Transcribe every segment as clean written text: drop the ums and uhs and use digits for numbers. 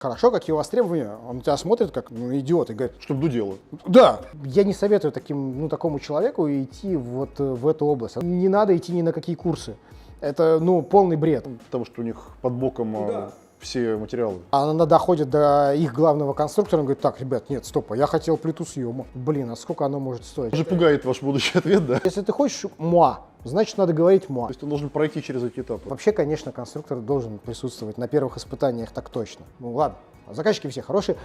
Хорошо, какие у вас требования? Он на тебя смотрит как идиот и говорит, Чтобы дудело. да. Я не советую такому человеку идти вот в эту область. Не надо идти ни на какие курсы. Это, полный бред. Потому что у них под боком все материалы. А она доходит до их главного конструктора и говорит, так, ребят, нет, стоп, я хотел плиту съема. Блин, а сколько оно может стоить? Уже пугает ваш будущий ответ, да? Если ты хочешь муа, значит, надо говорить муа. То есть он должен пройти через эти этапы. Вообще, конечно, конструктор должен присутствовать на первых испытаниях, так точно. Ну ладно, заказчики все хорошие.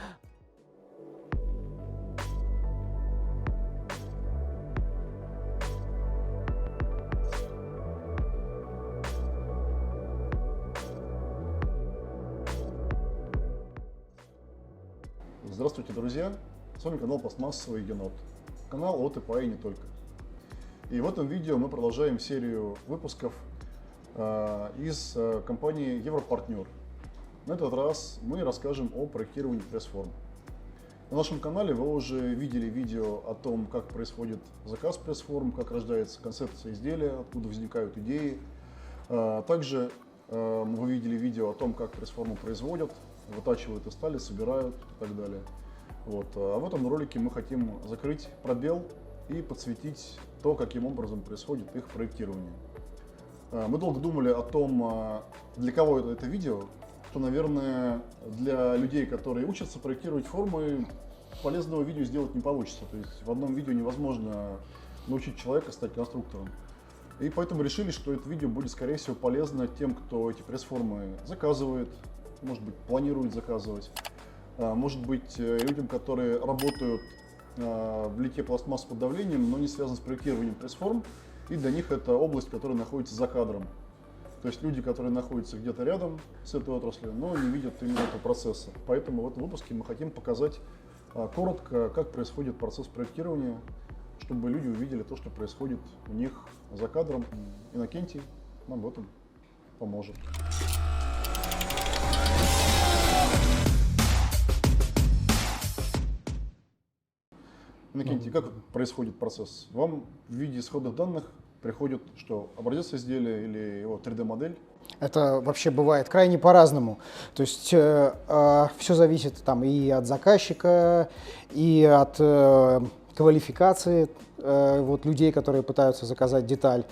Здравствуйте, друзья! С вами канал Пластмассовый енот. Канал от ИПА и не только. И в этом видео мы продолжаем серию выпусков из компании Европартнер. На этот раз мы расскажем о проектировании пресс-форм. На нашем канале вы уже видели видео о том, как происходит заказ пресс-форм, как рождается концепция изделия, откуда возникают идеи. Также вы видели видео о том, как пресс-форму производят, вытачивают из стали, собирают и так далее. Вот. А в этом ролике мы хотим закрыть пробел и подсветить то, каким образом происходит их проектирование. Мы долго думали о том, для кого это видео, что, наверное, для людей, которые учатся проектировать формы, полезного видео сделать не получится. То есть в одном видео невозможно научить человека стать конструктором. И поэтому решили, что это видео будет, скорее всего, полезно тем, кто эти пресс-формы заказывает, может быть, планирует заказывать, может быть, людям, которые работают в литье пластмасс под давлением, но не связаны с проектированием пресс-форм, и для них это область, которая находится за кадром. То есть люди, которые находятся где-то рядом с этой отраслью, но не видят именно этого процесса. Поэтому в этом выпуске мы хотим показать коротко, как происходит процесс проектирования, чтобы люди увидели то, что происходит у них за кадром. Иннокентий нам в этом поможет. Иннокентий, как происходит процесс? Вам в виде исходных данных приходит что? Образец изделия или его 3D-модель? Это вообще бывает крайне по-разному. То есть все зависит там и от заказчика, и от квалификации людей, которые пытаются заказать деталь,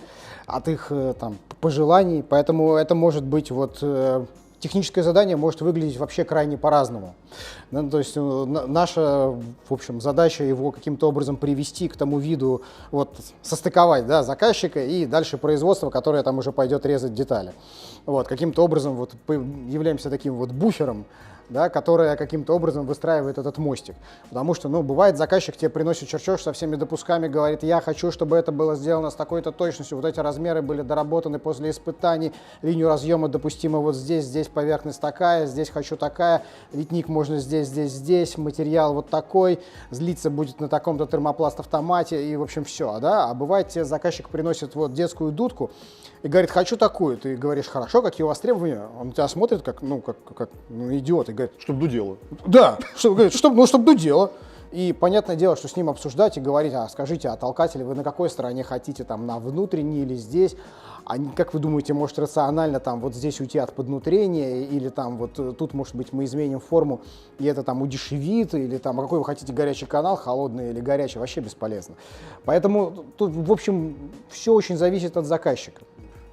от их там пожеланий. Поэтому это может быть техническое задание может выглядеть вообще крайне по-разному. То есть наша, в общем, задача его каким-то образом привести к тому виду, состыковать, да, заказчика и дальше производство, которое там уже пойдет резать детали. Каким-то образом являемся таким буфером, да, которая каким-то образом выстраивает этот мостик. Потому что, бывает, заказчик тебе приносит чертеж со всеми допусками, говорит, я хочу, чтобы это было сделано с такой-то точностью, эти размеры были доработаны после испытаний, линию разъема допустимо здесь поверхность такая, здесь хочу такая, литник можно здесь, материал такой, злиться будет на таком-то термопласт-автомате и, в общем, все, да. А бывает, тебе заказчик приносит детскую дудку и говорит, хочу такую. Ты говоришь, хорошо, какие у вас требования? Он на тебя смотрит как идиот и говорит, чтобы дудело. Да, чтобы дудело. И понятное дело, что с ним обсуждать и говорить, скажите, а толкатели вы на какой стороне хотите, там на внутренней или здесь? А как вы думаете, может рационально здесь уйти от поднутрения, или тут, может быть, мы изменим форму, и это удешевит, или какой вы хотите горячий канал, холодный или горячий, вообще бесполезно. Поэтому тут, в общем, все очень зависит от заказчика.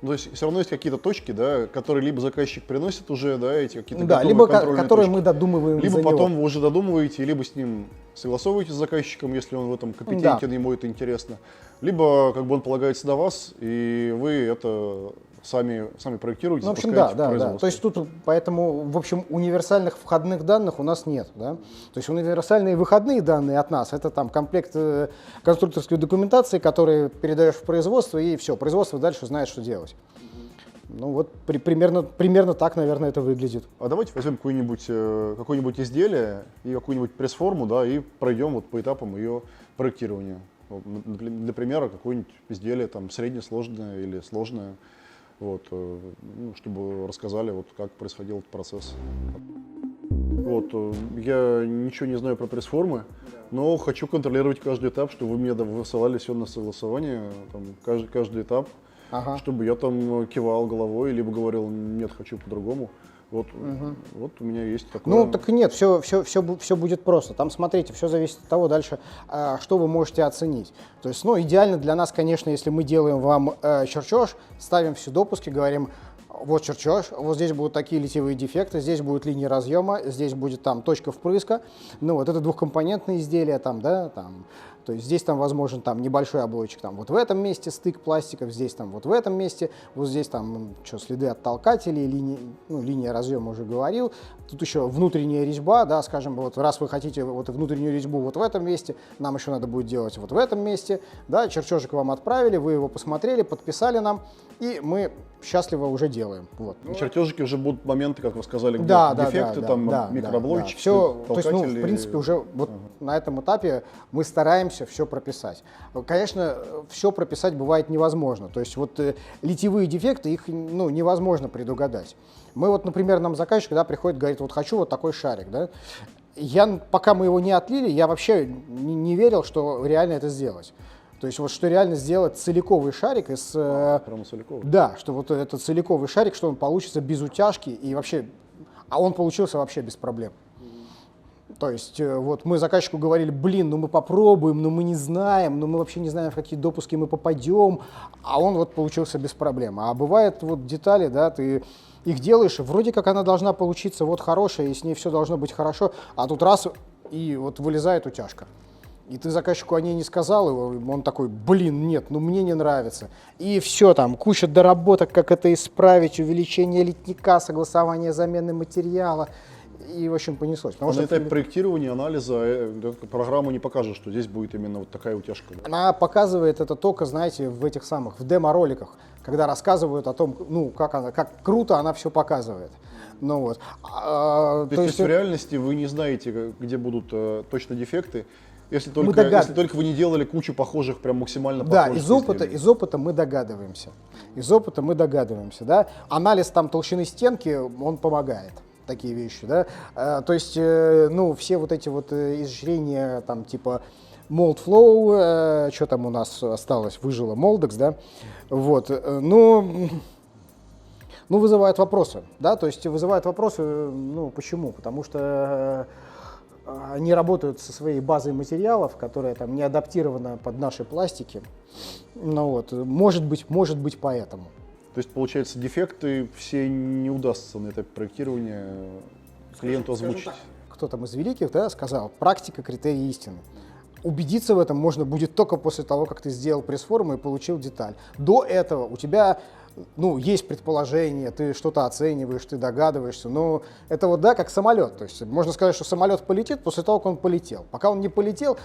То есть все равно есть какие-то точки, да, которые либо заказчик приносит уже, да, эти какие-то либо контрольные которые точки, мы додумываем либо за потом него. вы уже додумываете, либо с ним согласовываете с заказчиком, если он в этом компетентен, ему это интересно, либо он полагается на вас, и вы это сами проектируете, в общем, запускаете в да. производство. То есть тут, поэтому, в общем, универсальных входных данных у нас нет, да. То есть универсальные выходные данные от нас, это комплект конструкторской документации, который передаешь в производство, и все, производство дальше знает, что делать. Примерно так, наверное, это выглядит. А давайте возьмем какое-нибудь изделие и какую-нибудь пресс-форму, да, и пройдем по этапам ее проектирования. Для примера, какое-нибудь изделие среднесложное или сложное, чтобы рассказали, как происходил этот процесс. Я ничего не знаю про пресс-формы, но хочу контролировать каждый этап, чтобы вы мне высылали все на согласование, каждый этап. Чтобы я кивал головой, либо говорил, нет, хочу по-другому. Вот, вот у меня есть такое. Ну, так нет, все будет просто. Там, смотрите, все зависит от того дальше, что вы можете оценить. То есть, ну, идеально для нас, конечно, если мы делаем вам чертеж, ставим все допуски, говорим, вот чертеж, вот здесь будут такие литьевые дефекты, здесь будет линия разъема, здесь будет там точка впрыска. Ну, вот это двухкомпонентное изделие там, да, там. То есть здесь там возможен там небольшой облойчик, там вот в этом месте стык пластиков, здесь там вот в этом месте, вот здесь там что, следы от толкателей, линия разъема уже говорил. Тут еще внутренняя резьба, да, скажем, вот раз вы хотите вот внутреннюю резьбу вот в этом месте, нам еще надо будет делать вот в этом месте, да, чертежик вам отправили, вы его посмотрели, подписали нам, и мы счастливо уже делаем. Вот. На чертежике уже будут моменты, как вы сказали, где Да, дефекты, там микроблочки, Все, то есть, толкатели. в принципе, уже вот на этом этапе мы стараемся все прописать. Конечно, все прописать бывает невозможно. То есть вот литьевые дефекты, их невозможно предугадать. Мы вот, например, нам заказчик, да, приходит, говорит, вот хочу вот такой шарик, да. Пока мы его не отлили, я вообще не верил, что реально это сделать. То есть вот что реально сделать целиковый шарик из... Прямо целиковый? Да, что вот этот целиковый шарик, что он получится без утяжки и вообще... А он получился вообще без проблем. То есть вот мы заказчику говорили, блин, ну мы попробуем, но мы не знаем, но мы вообще не знаем, в какие допуски мы попадем, а он вот получился без проблем. А бывает вот детали, да, ты их делаешь, вроде как она должна получиться вот хорошая, и с ней все должно быть хорошо, а тут раз, и вот вылезает утяжка. И ты заказчику о ней не сказал, и он такой, блин, нет, ну мне не нравится. И все там, куча доработок, как это исправить, увеличение литника, согласование замены материала. И, в общем, понеслось. На этапе проектирования, анализа программа не покажет, что здесь будет именно вот такая утяжка. Она показывает это только, знаете, в этих самых, в демо-роликах, когда рассказывают о том, ну, как круто она все показывает. Ну, вот. То есть в реальности вы не знаете, где будут точно дефекты, если только вы не делали кучу похожих, прям максимально похожих. Да, из опыта мы догадываемся. Да. Анализ там толщины стенки, он помогает. Такие вещи, да, то есть, ну, все вот эти вот изжрения, там, типа, Mold Flow, что там у нас осталось, выжило Moldex, да, вот, ну, вызывает вопросы, да, то есть вызывает вопросы, ну, почему, потому что они работают со своей базой материалов, которая там не адаптирована под наши пластики, ну, вот, может быть поэтому. То есть, получается, дефекты все не удастся на этапе проектирования клиенту озвучить. Кто там из великих, да, сказал, практика — критерий истины. Убедиться в этом можно будет только после того, как ты сделал пресс-форму и получил деталь. До этого у тебя, ну, есть предположение, ты что-то оцениваешь, ты догадываешься, но это вот, да, как самолет. То есть можно сказать, что самолет полетит после того, как он полетел. Пока он не полетел,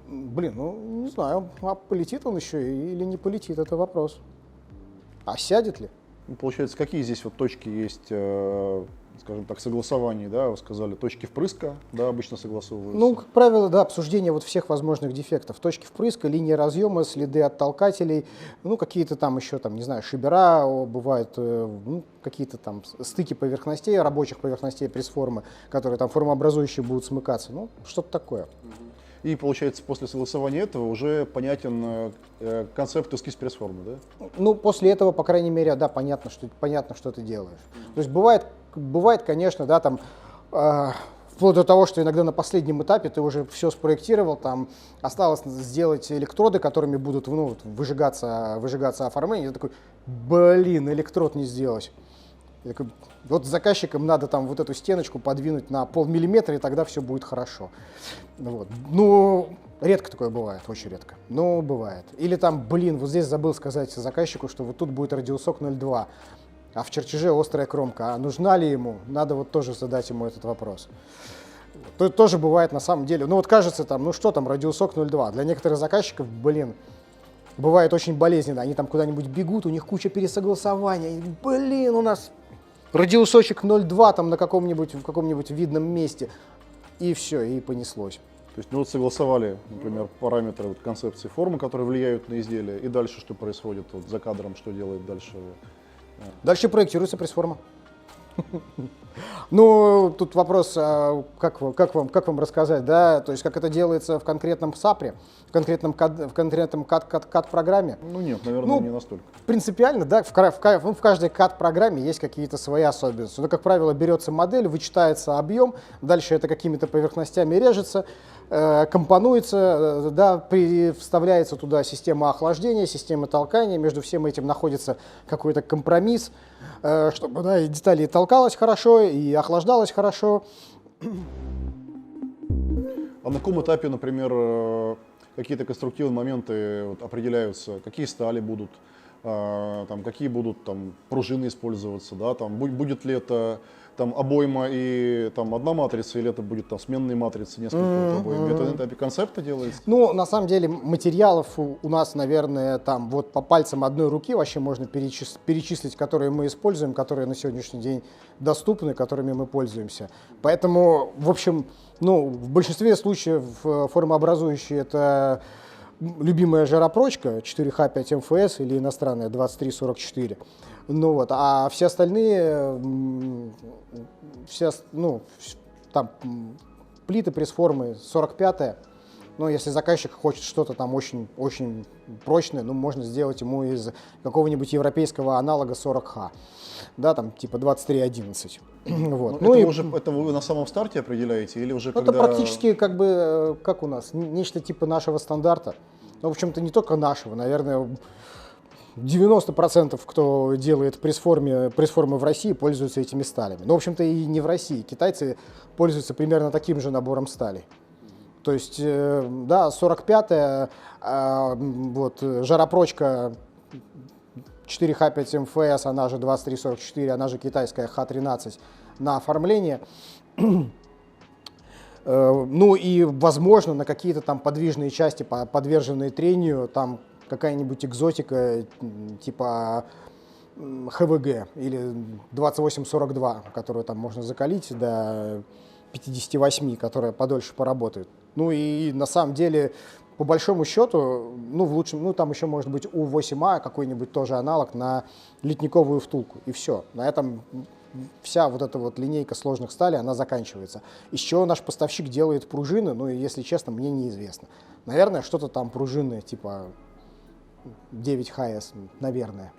блин, ну, не знаю, а полетит он еще или не полетит, это вопрос. А сядет ли? Ну, получается, какие здесь вот точки есть, скажем так, согласований, да, вы сказали, точки впрыска, да, обычно согласовываются? Ну, как правило, да, обсуждение вот всех возможных дефектов. Точки впрыска, линия разъема, следы от толкателей, ну, какие-то там еще, там, не знаю, шибера, бывают, ну, какие-то там стыки поверхностей, рабочих поверхностей пресс-формы, которые там формообразующие будут смыкаться, ну, что-то такое. И, получается, после согласования этого уже понятен концепт эскиз пресс-формы, да? Ну, после этого, по крайней мере, да, понятно, что ты делаешь. То есть бывает, конечно, да, там, вплоть до того, что иногда на последнем этапе ты уже все спроектировал, там осталось сделать электроды, которыми будут, ну, выжигаться оформление. Я такой, блин, электрод не сделать. Я такой, вот заказчикам надо там вот эту стеночку подвинуть на полмиллиметра, и тогда все будет хорошо. Вот. Ну, редко такое бывает, очень редко. Но бывает. Или там, блин, вот здесь забыл сказать заказчику, что вот тут будет радиусок 0,2, а в чертеже острая кромка. А нужна ли ему? Надо вот тоже задать ему этот вопрос. То тоже бывает на самом деле. Ну вот кажется там, ну что там, радиусок 0,2. Для некоторых заказчиков, блин, бывает очень болезненно. Они там куда-нибудь бегут, у них куча пересогласований. Блин, у нас радиусочек 0,2 там в каком-нибудь видном месте. И все, и понеслось. То есть, ну вот согласовали, например, параметры вот, концепции формы, которые влияют на изделие, и дальше что происходит вот, за кадром, что делает дальше? Дальше проектируется пресс-форма. Ну, тут вопрос, как вам рассказать, да, то есть как это делается в конкретном САПре, в конкретном CAD-программе. Ну нет, наверное, Ну, не настолько. Принципиально, да, в каждой CAD-программе есть какие-то свои особенности. Ну, как правило, берется модель, вычитается объем, дальше это какими-то поверхностями режется, компонуется, да, вставляется туда система охлаждения, система толкания, между всем этим находится какой-то компромисс, чтобы, да, и детали толкалось хорошо, и охлаждалось хорошо. А на каком этапе, например, какие-то конструктивные моменты вот определяются, какие стали будут, там, какие будут там, пружины использоваться, да, там, будет ли это там, обойма и там, одна матрица, или это будет там, сменные матрицы, несколько обоим. Это на этапе концепта делается? Ну, на самом деле, материалов у нас, наверное, там вот по пальцам одной руки вообще можно перечислить, которые мы используем, которые на сегодняшний день доступны, которыми мы пользуемся. Поэтому, в общем, ну, в большинстве случаев формообразующие это любимая жаропрочка 4Х5МФС или иностранная 2344. Ну вот, а все остальные, там плиты пресс-формы 45-я. Ну, если заказчик хочет что-то там очень прочное, ну, можно сделать ему из какого-нибудь европейского аналога 40Х. Да, там типа 2311. Вот. Это вы на самом старте определяете или уже Это практически как бы, как у нас, нечто типа нашего стандарта. Ну, в общем-то, не только нашего, наверное, 90%, кто делает пресс-формы в России, пользуются этими сталями. Но, в общем-то, и не в России. Китайцы пользуются примерно таким же набором сталей. То есть, да, 45-я, вот, жаропрочка 4Х5МФС, она же 2344, она же китайская Х13 на оформление. Ну и, возможно, на какие-то там подвижные части, подверженные трению, там какая-нибудь экзотика типа ХВГ или 2842, которую там можно закалить до 58, которая подольше поработает. Ну и на самом деле, по большому счету, ну в лучшем, ну там еще может быть У8А, какой-нибудь тоже аналог на литниковую втулку, и все. На этом вся вот эта вот линейка сложных сталей, она заканчивается. Из чего наш поставщик делает пружины, ну, если честно, мне неизвестно. Наверное, что-то там пружины типа 9ХС, наверное.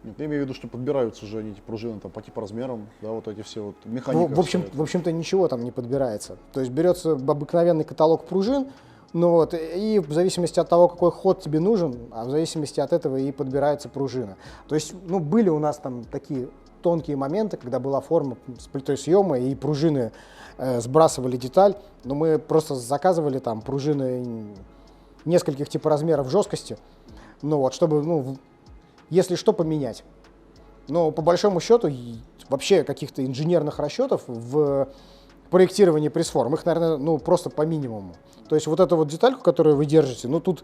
Я имею в виду, что подбираются же они, эти пружины там, по типу размерам, да, вот эти все вот механики. В общем-то, ничего там не подбирается. То есть берется обыкновенный каталог пружин, ну вот, и в зависимости от того, какой ход тебе нужен, а в зависимости от этого и подбирается пружина. То есть, ну, были у нас там такие тонкие моменты, когда была форма с плитой съема, и пружины сбрасывали деталь, но мы просто заказывали там пружины нескольких типа размеров жесткости, ну вот, чтобы, ну, если что, поменять. Но по большому счету вообще каких-то инженерных расчетов в проектировании пресс-форм, их, наверное, ну, просто по минимуму. То есть вот эту вот детальку, которую вы держите, ну, тут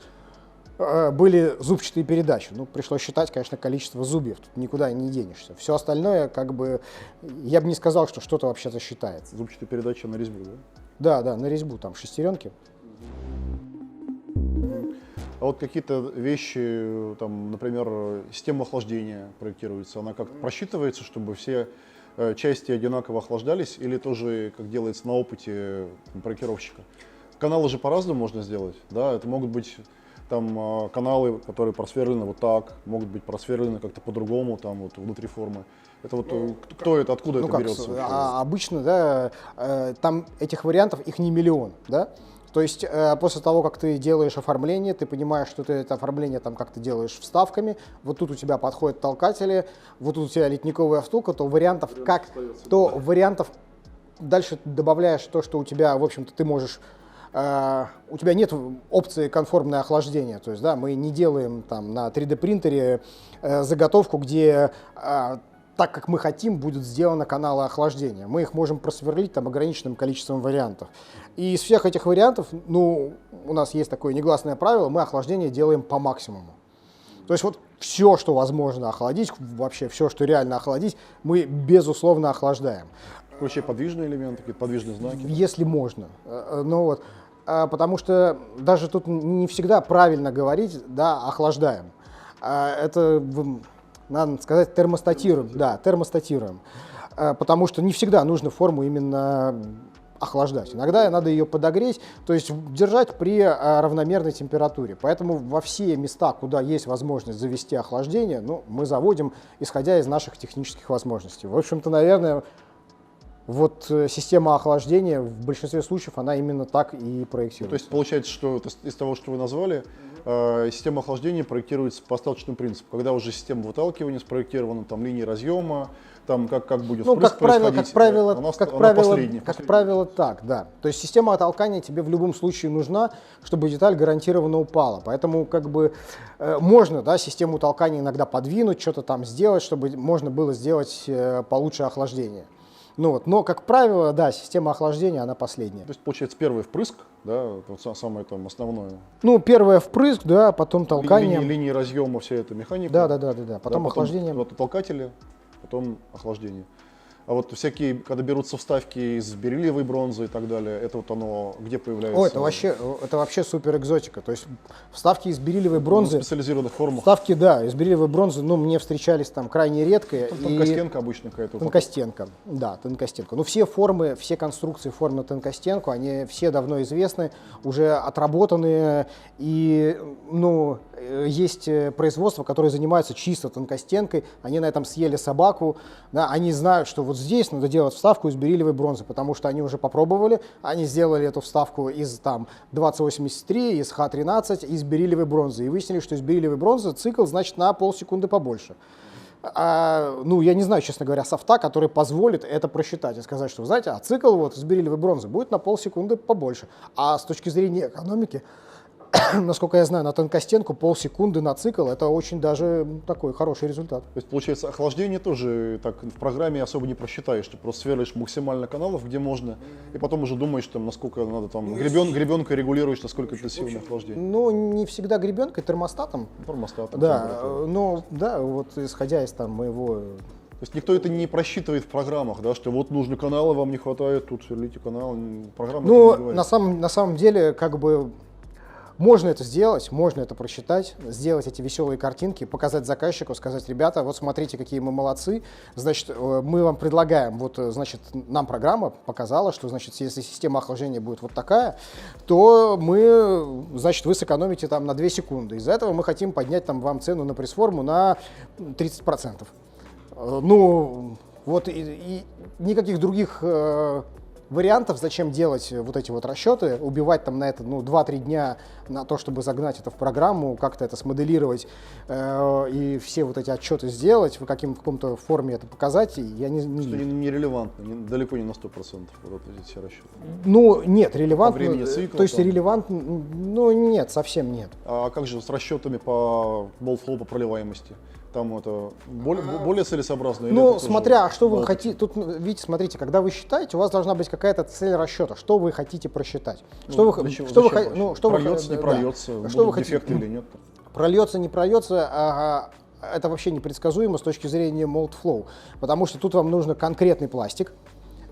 были зубчатые передачи. Ну, пришлось считать, конечно, количество зубьев, тут никуда не денешься. Все остальное, как бы, я бы не сказал, что что-то вообще-то считается. Зубчатые передачи на резьбу, да? Да, да, на резьбу, там, шестеренки. А вот какие-то вещи, там, например, система охлаждения проектируется, она как-то просчитывается, чтобы все части одинаково охлаждались, или тоже, как делается на опыте проектировщика? Каналы же по-разному можно сделать, да, это могут быть там каналы, которые просверлены вот так, могут быть просверлены как-то по-другому, там вот внутри формы. Это вот кто это, откуда это берется? Обычно, да, там этих вариантов, их не миллион, да. То есть после того, как ты делаешь оформление, ты понимаешь, что ты это оформление там как-то делаешь вставками, вот тут у тебя подходят толкатели, вот тут у тебя литниковая втулка, то вариантов дальше добавляешь то, что у тебя, в общем-то, ты можешь, у тебя нет опции конформное охлаждение, то есть, да, мы не делаем там на 3D принтере заготовку, где так, как мы хотим, будут сделаны каналы охлаждения. Мы их можем просверлить там ограниченным количеством вариантов. И из всех этих вариантов, ну, у нас есть такое негласное правило, мы охлаждение делаем по максимуму. То есть вот все, что возможно охладить, вообще все, что реально охладить, мы безусловно охлаждаем. Вообще подвижные элементы, какие-то подвижные знаки? Если можно. Ну, вот, потому что даже тут не всегда правильно говорить, да, охлаждаем. Это... надо сказать, термостатируем. Да, термостатируем. потому что не всегда нужно форму именно охлаждать. Иногда надо ее подогреть, то есть держать при равномерной температуре. Поэтому во все места, куда есть возможность завести охлаждение, ну, мы заводим, исходя из наших технических возможностей. В общем-то, наверное, вот система охлаждения в большинстве случаев, она именно так и проектируется. То есть получается, что из того, что вы назвали, система охлаждения проектируется по остаточному принципу. Когда уже система выталкивания спроектирована, там линии разъема, там как будет впрыск происходить, как правило, так, да. То есть система оттолкания тебе в любом случае нужна, чтобы деталь гарантированно упала. Поэтому как бы можно, да, систему толкания иногда подвинуть, что-то там сделать, чтобы можно было сделать получше охлаждение. Ну вот, но, как правило, да, система охлаждения, она последняя. То есть, получается, первый впрыск, да, вот самое там основное. Ну, первое впрыск, да, потом толкание. Линии разъема, вся эта механика. Да. Потом охлаждение. Вот толкатели, потом охлаждение. А вот всякие, когда берутся вставки из бериллиевой бронзы и так далее, это вот оно где появляется? О, это вообще супер экзотика. То есть вставки из бериллиевой бронзы. В специализированных формах. Вставки, да, из бериллиевой бронзы, ну, мне встречались там крайне редко. Тонкостенка обычно какая-то. Тонкостенка, да, тонкостенка. Ну, все формы, все конструкции форм на тонкостенку, они все давно известны, уже отработанные. И, ну, есть производства, которые занимаются чисто тонкостенкой, они на этом съели собаку, да, они знают, что вот здесь надо делать вставку из бериллиевой бронзы, потому что они уже попробовали, они сделали эту вставку из там 2083, из Х13, из бериллиевой бронзы, и выяснили, что из бериллиевой бронзы цикл, значит, на полсекунды побольше. Ну, я не знаю, честно говоря, софта, который позволит это просчитать и сказать, что, вы знаете, цикл вот из бериллиевой бронзы будет на полсекунды побольше. А с точки зрения экономики, насколько я знаю, на тонкостенку полсекунды на цикл — это очень даже такой хороший результат. То есть, получается, охлаждение тоже так в программе особо не просчитаешь. Ты просто сверлишь максимально каналов, где можно, и потом уже думаешь, там, насколько надо, там, гребенкой регулируешь, насколько интенсивное охлаждение. Ну, не всегда гребенкой, термостатом. Термостатом. Да, ну, да, вот исходя из там моего... То есть никто это не просчитывает в программах, да, что вот нужны каналы, вам не хватает, тут сверлите канал. Программа Ну, это не говорит. на самом деле, как бы, можно это сделать, можно это просчитать, сделать эти веселые картинки, показать заказчику, сказать: ребята, вот смотрите, какие мы молодцы, значит, мы вам предлагаем, вот, значит, нам программа показала, что, значит, если система охлаждения будет вот такая, то мы, значит, вы сэкономите там на 2 секунды. Из-за этого мы хотим поднять там вам цену на пресс-форму на 30%. Ну, вот и никаких других вариантов, зачем делать вот эти вот расчеты, убивать там на это 2-3 дня на то, чтобы загнать это в программу, как-то это смоделировать и все вот эти отчеты сделать, в каком-то форме это показать, я не что нерелевантно, далеко не на 100% вот эти все расчеты. Ну, нет, релевантно, времени цикла, то есть там. релевантно, ну нет, совсем нет. А как же с расчетами по болт-флоу, по проливаемости? Там это более целесообразно? Ну, смотря, что вы хотите. Тут, видите, смотрите, когда вы считаете, у вас должна быть какая-то цель расчета. Что вы хотите просчитать? Прольется, не прольется, будут дефекты или нет? Прольется, не прольется, это вообще непредсказуемо с точки зрения mold flow, потому что тут вам нужно конкретный пластик.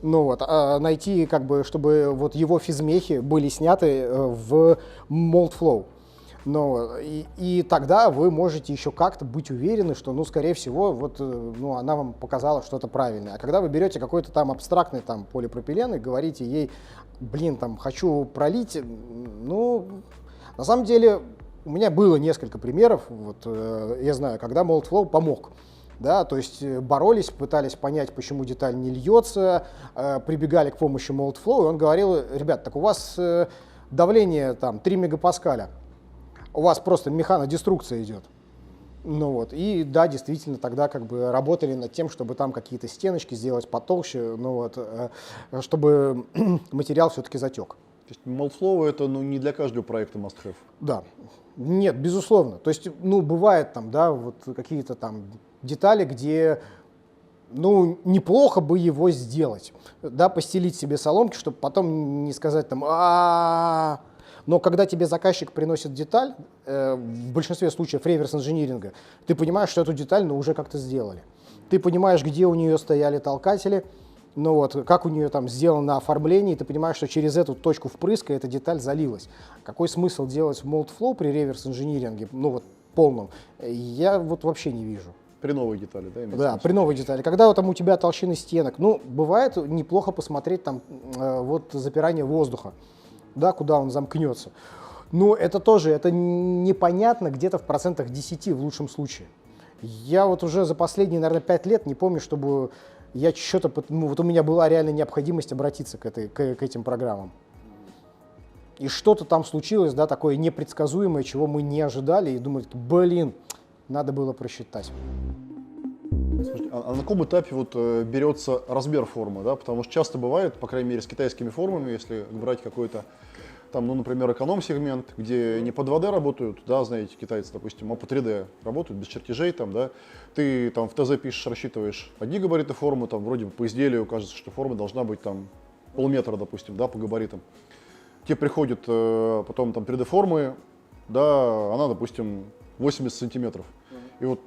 Ну вот, найти, как бы, чтобы вот его физмехи были сняты в mold flow. Ну, и тогда вы можете еще как-то быть уверены, что, ну, скорее всего, вот, ну, она вам показала что-то правильное. А когда вы берете какой-то там абстрактный там полипропилен и говорите ей: блин, там, хочу пролить, ну, на самом деле, у меня было несколько примеров, вот, я знаю, когда mold flow помог. Да, то есть боролись, пытались понять, почему деталь не льется, прибегали к помощи mold flow, и он говорил: ребят, так у вас давление там 3 мегапаскаля. У вас просто механодеструкция идет. Ну вот, и да, действительно, тогда как бы работали над тем, чтобы там какие-то стеночки сделать потолще, ну вот, чтобы материал все-таки затек. То есть mold flow это, ну, не для каждого проекта must-have? Да, нет, безусловно. То есть, ну, бывает там, да, вот какие-то там детали, где, ну, неплохо бы его сделать, да, постелить себе соломки, чтобы потом не сказать там: но когда тебе заказчик приносит деталь, в большинстве случаев реверс-инжиниринга, ты понимаешь, что эту деталь, ну, уже как-то сделали. Ты понимаешь, где у нее стояли толкатели, ну вот, как у нее там сделано оформление, и ты понимаешь, что через эту точку впрыска эта деталь залилась. Какой смысл делать mold flow при реверс-инжиниринге, ну вот, полном, я вот вообще не вижу. При новой детали, да? имеется в Да, виду? при новой детали. Когда вот там у тебя толщины стенок, ну, бывает неплохо посмотреть там вот запирание воздуха, да, куда он замкнется. Но это тоже, это непонятно где-то в процентах 10 в лучшем случае. Я вот уже за последние, наверное, 5 лет не помню, чтобы я что-то, ну, вот у меня была реально необходимость обратиться к этим программам. И что-то там случилось, да, такое непредсказуемое, чего мы не ожидали, и думали, блин, надо было просчитать. Слушайте, а на каком этапе вот берется размер формы, да? Потому что часто бывает, по крайней мере, с китайскими формами, если брать какой-то там, ну, например, эконом-сегмент, где не под 2D работают, да, знаете, китайцы, допустим, а по 3D работают, без чертежей, там, да, ты там в ТЗ пишешь, рассчитываешь одни габариты формы, там, вроде бы по изделию кажется, что форма должна быть там полметра, допустим, да, по габаритам. Тебе приходит потом там 3D-формы, да, она, допустим, 80 сантиметров. И вот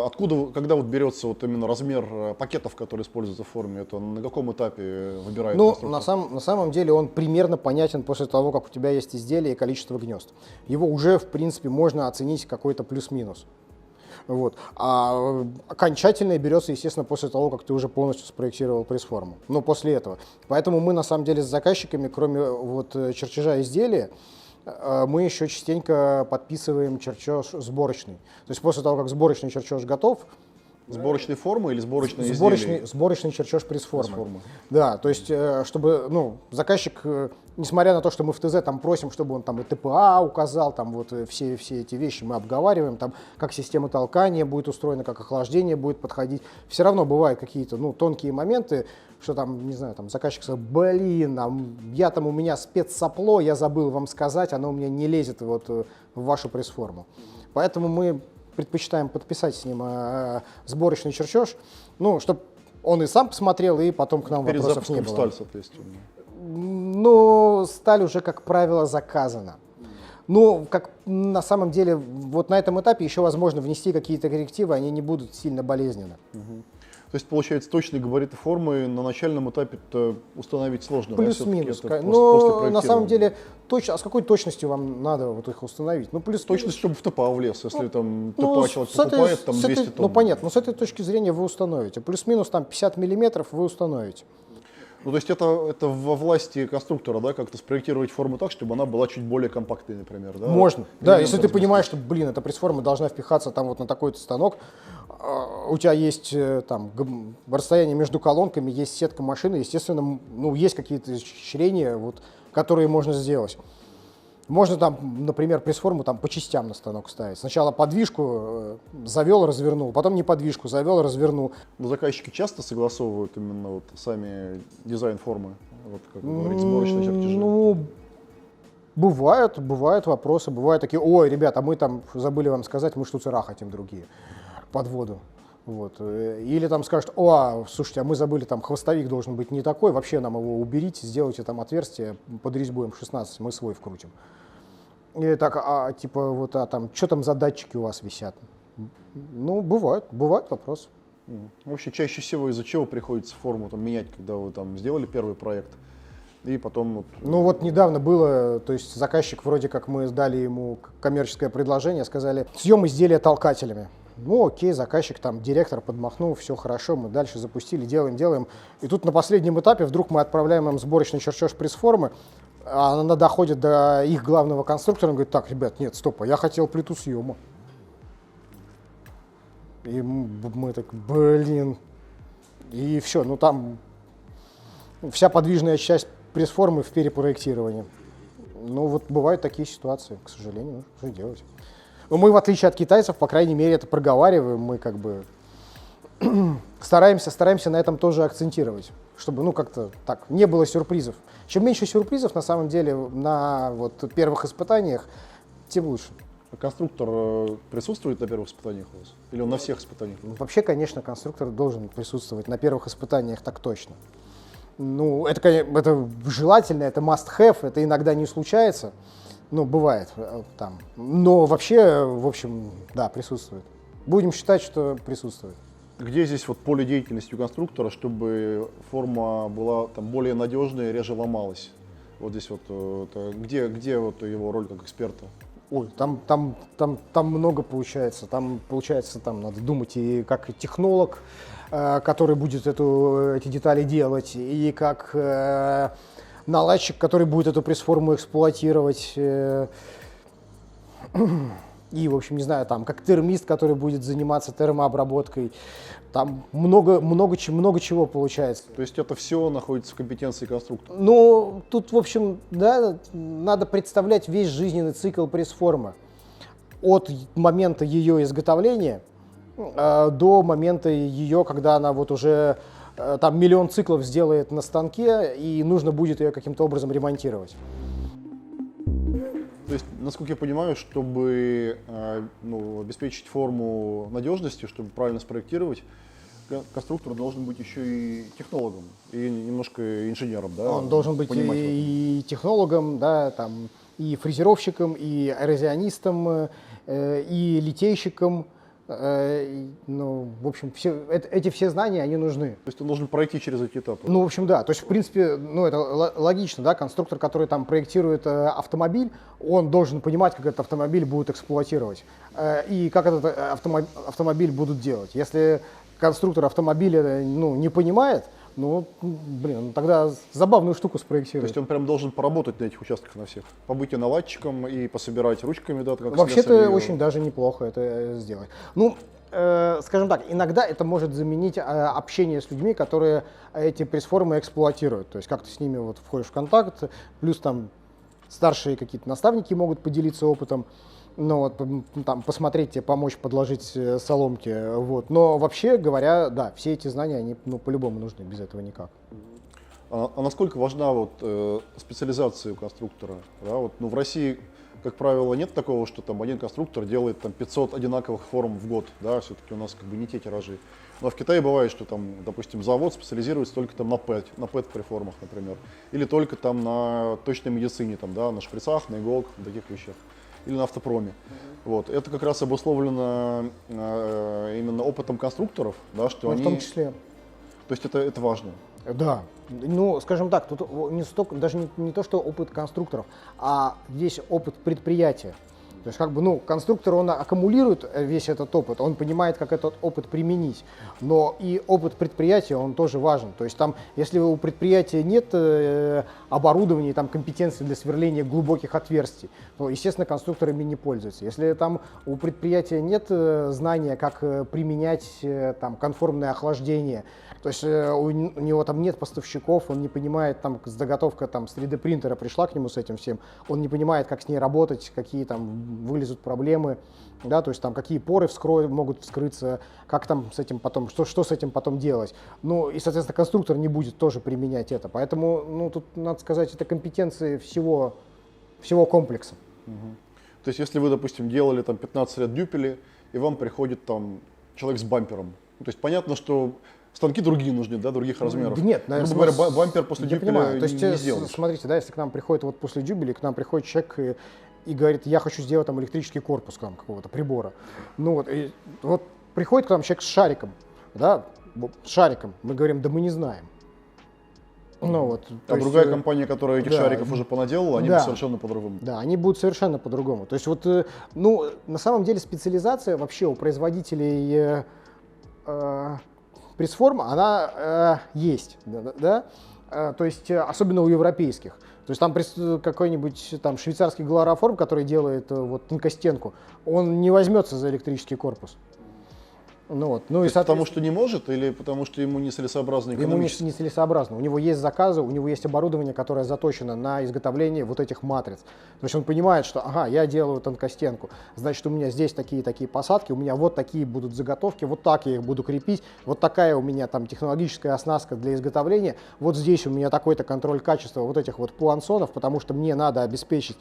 откуда, когда вот берется вот именно размер пакетов, которые используются в форме, это на каком этапе выбирает Ну, конструктор? на самом деле он примерно понятен после того, как у тебя есть изделие и количество гнезд. Его уже, в принципе, можно оценить какой-то плюс-минус. Вот. А окончательное берется, естественно, после того, как ты уже полностью спроектировал пресс-форму. Но после этого. Поэтому мы, на самом деле, с заказчиками, кроме вот чертежа изделия, мы еще частенько подписываем чертеж сборочный. То есть после того, как сборочный чертеж готов, Сборочной формы или сборочной изделия? сборочный чертеж пресс-формы. Пресс-формы. Да, то есть, чтобы, ну, заказчик, несмотря на то, что мы в ТЗ там просим, чтобы он там и ТПА указал, там вот все эти вещи мы обговариваем, там, как система толкания будет устроена, как охлаждение будет подходить, все равно бывают какие-то, ну, тонкие моменты, что там, не знаю, там заказчик сказал, блин, у меня спецсопло, я забыл вам сказать, оно у меня не лезет вот в вашу пресс-форму. Поэтому мы предпочитаем подписать с ним сборочный чертеж, ну, чтобы он и сам посмотрел, и потом к нам Перед вопросов не запуском было. сталь, соответственно. Ну, сталь уже, как правило, заказана. Ну, как на самом деле, вот на этом этапе еще возможно внести какие-то коррективы, они не будут сильно болезненны. То есть, получается, точные габариты формы на начальном этапе установить сложно. Плюс-минус. Да, Но на самом деле, точно, а с какой точностью вам надо вот их установить? Ну, плюс Точность, чтобы в ТПА влез, если там ну, ТПА человек покупает, там 200 тонн. Ну, понятно, но с этой точки зрения вы установите. Плюс-минус там 50 миллиметров вы установите. Ну, то есть это во власти конструктора, да, как-то спроектировать форму так, чтобы она была чуть более компактной, например, да? Можно. Да, Элемент если ты разместить. понимаешь, что, блин, эта пресс-форма должна впихаться там вот на такой-то станок, у тебя есть там расстояние между колонками, есть сетка машины, естественно, ну, есть какие-то исчисления, вот, которые можно сделать. Можно там, например, пресс-форму там по частям на станок ставить. Сначала подвижку завел, развернул, потом не подвижку, завел, развернул. Но заказчики часто согласовывают именно вот сами дизайн формы, вот как вы говорите, сборочные чертежи? Ну, бывают вопросы, бывают такие, ой, ребята, мы там забыли вам сказать, мы штуцера хотим другие под воду. Вот. Или там скажут, слушайте, а мы забыли, там хвостовик должен быть не такой, вообще нам его уберите, сделайте там отверстие под резьбой М16, мы свой вкрутим. Или так, типа, вот, там, что там за датчики у вас висят? Ну, бывают вопросы. Вообще, чаще всего из-за чего приходится форму там менять, когда вы там сделали первый проект, и потом вот... Ну вот недавно было, то есть заказчик, вроде как мы дали ему коммерческое предложение, сказали, съем изделия толкателями. Ну окей, заказчик, там, директор подмахнул, все хорошо, мы дальше запустили, делаем. И тут на последнем этапе вдруг мы отправляем им сборочный чертеж пресс-формы, а она доходит до их главного конструктора, он говорит, так, ребят, нет, стоп, я хотел плиту съема. И мы так, блин. И все, ну там вся подвижная часть пресс-формы в перепроектировании. Ну вот бывают такие ситуации, к сожалению, что делать. Но мы, в отличие от китайцев, по крайней мере, это проговариваем, мы как бы стараемся на этом тоже акцентировать, чтобы, ну, как-то так, не было сюрпризов. Чем меньше сюрпризов, на самом деле, на вот первых испытаниях, тем лучше. А конструктор присутствует на первых испытаниях у вас? Или он на всех испытаниях? Вообще, конечно, конструктор должен присутствовать на первых испытаниях, так точно. Ну, это желательно, это must-have, это иногда не случается, ну, бывает там. Но вообще, в общем, да, присутствует. Будем считать, что присутствует. Где здесь вот поле деятельности у конструктора, чтобы форма была там более надежная и реже ломалась? Вот здесь вот, где вот его роль как эксперта? Ой, там много получается. Там, получается, там надо думать и как технолог, который будет эти детали делать, и как наладчик, который будет эту пресс-форму эксплуатировать. И, в общем, не знаю, там, как термист, который будет заниматься термообработкой. Там много чего получается. То есть это все находится в компетенции конструктора? Ну, тут, в общем, да, надо представлять весь жизненный цикл пресс-формы. От момента ее изготовления до момента ее, когда она вот уже там миллион циклов сделает на станке, и нужно будет ее каким-то образом ремонтировать. То есть, насколько я понимаю, чтобы обеспечить форму надежности, чтобы правильно спроектировать, конструктор должен быть еще и технологом, и немножко инженером, да? Он должен быть и технологом, да, там, и фрезеровщиком, и эрозионистом, и литейщиком. Ну, в общем, эти все знания, они нужны. То есть он должен пройти через эти этапы? Ну, в общем, да. То есть, в принципе, ну, это логично, да. Конструктор, который там проектирует автомобиль, он должен понимать, как этот автомобиль будут эксплуатировать и как этот автомобиль будут делать. Если конструктор автомобиля, ну, не понимает, ну, блин, тогда забавную штуку спроектирует. То есть он прям должен поработать на этих участках на всех, побыть и наладчиком, и пособирать ручками, да, как вообще-то очень даже неплохо это сделать. Ну, скажем так, иногда это может заменить общение с людьми, которые эти пресс-формы эксплуатируют. То есть как ты с ними вот входишь в контакт, плюс там старшие какие-то наставники могут поделиться опытом. Ну, вот, там, посмотреть тебе, помочь, подложить соломки. Вот. Но вообще говоря, да, все эти знания, они ну, по-любому нужны, без этого никак. А насколько важна вот, специализация у конструктора? Да? Вот, ну, в России, как правило, нет такого, что там один конструктор делает там, 500 одинаковых форм в год. Да? Все-таки у нас как бы не те тиражи. Но в Китае бывает, что там, допустим, завод специализируется только там, на ПЭТ-преформах, например. Или только там, на точной медицине, там, да, на шприцах, на иголках, на таких вещах. Или на автопроме. Вот. Это как раз обусловлено именно опытом конструкторов, да, что они... В том числе. То есть это важно. Да. Ну, скажем так, тут не столько, даже не то, что опыт конструкторов, а весь опыт предприятия. То есть, как бы, ну, конструктор, он аккумулирует весь этот опыт, он понимает, как этот опыт применить, но и опыт предприятия, он тоже важен. То есть, там, если у предприятия нет оборудования, там, компетенции для сверления глубоких отверстий, то, естественно, конструктор ими не пользуется. Если там у предприятия нет знания, как применять там, конформное охлаждение, то есть у него там нет поставщиков, он не понимает, там, заготовка там, с 3D-принтера пришла к нему с этим всем, он не понимает, как с ней работать, какие там вылезут проблемы, да, то есть там какие поры могут вскрыться, как там с этим потом, что с этим потом делать. Ну и, соответственно, конструктор не будет тоже применять это. Поэтому, ну, тут, надо сказать, это компетенции всего комплекса. Угу. То есть если вы, допустим, делали там 15 лет дюпели, и вам приходит там человек с бампером, ну, то есть понятно, что станки другие нужны, да, других размеров. Да нет, грубо говоря, бампер после дюбеля то есть, не сделаешь. Смотрите, да, если к нам приходит вот после дюбеля, к нам приходит человек и говорит, я хочу сделать там электрический корпус там, какого-то прибора. Ну вот, и, вот приходит к нам человек с шариком, да, с шариком, мы говорим, да мы не знаем. Ну, вот, а другая компания, которая этих шариков уже понаделала, они будут совершенно по-другому. Да, они будут совершенно по-другому. То есть вот, ну, на самом деле специализация вообще у производителей пресс-форм, она есть, да? То есть особенно у европейских. То есть там какой-нибудь там швейцарский галароформ, который делает вот тонкостенку, он не возьмется за электрический корпус. Ну, вот. Ну, и потому что не может или потому что ему нецелесообразно экономически? Ему нецелесообразно. У него есть заказы, у него есть оборудование, которое заточено на изготовление вот этих матриц. То есть он понимает, что ага, я делаю тонкостенку, значит у меня здесь такие посадки, у меня вот такие будут заготовки, вот так я их буду крепить, вот такая у меня там технологическая оснастка для изготовления, вот здесь у меня такой-то контроль качества вот этих вот пуансонов, потому что мне надо обеспечить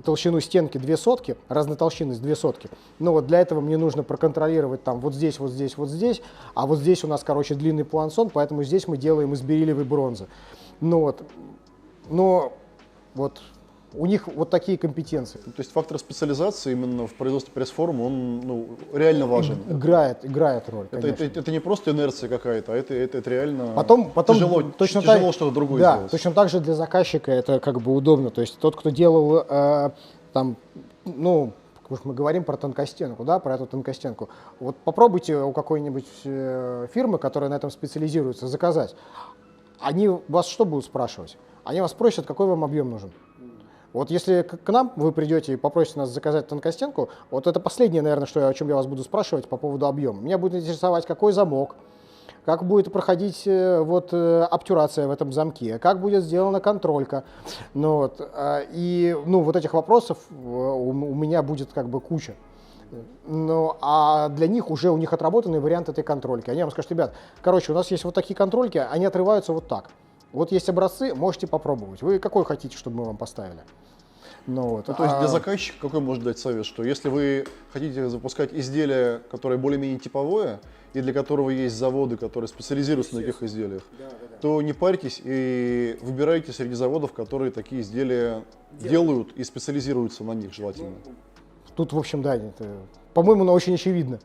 толщину стенки 2 сотки, разнотолщинность 2 сотки. Ну вот для этого мне нужно проконтролировать там вот здесь, вот здесь, вот здесь, а вот здесь у нас, короче, длинный пуансон, поэтому здесь мы делаем из бериллиевой бронзы. Ну вот, но вот у них вот такие компетенции. То есть фактор специализации именно в производстве пресс-форм, он реально важен. Играет роль, это не просто инерция какая-то, а это реально потом тяжело что-то другое сделать. Точно так же для заказчика это как бы удобно. То есть тот, кто делал там ну, уж мы говорим про тонкостенку, да, про эту тонкостенку. Вот попробуйте у какой-нибудь фирмы, которая на этом специализируется, заказать. Они вас что будут спрашивать? Они вас спросят, какой вам объем нужен. Вот если к нам вы придете и попросите нас заказать тонкостенку, вот это последнее, наверное, о чем я вас буду спрашивать по поводу объема. Меня будет интересовать, какой замок, как будет проходить обтюрация в этом замке, как будет сделана контролька. Ну, вот, вот этих вопросов у меня будет как бы куча. Ну, а для них уже у них отработанный вариант этой контрольки. Они вам скажут: ребят, короче, у нас есть вот такие контрольки, они отрываются вот так. Вот есть образцы, можете попробовать. Вы какой хотите, чтобы мы вам поставили? То есть для заказчика какой может дать совет, что если вы хотите запускать изделие, которое более-менее типовое, и для которого есть заводы, которые специализируются на таких изделиях, то не парьтесь и выбирайте среди заводов, которые такие изделия делают и специализируются на них желательно. Тут, в общем, да, это, по-моему, очень очевидно.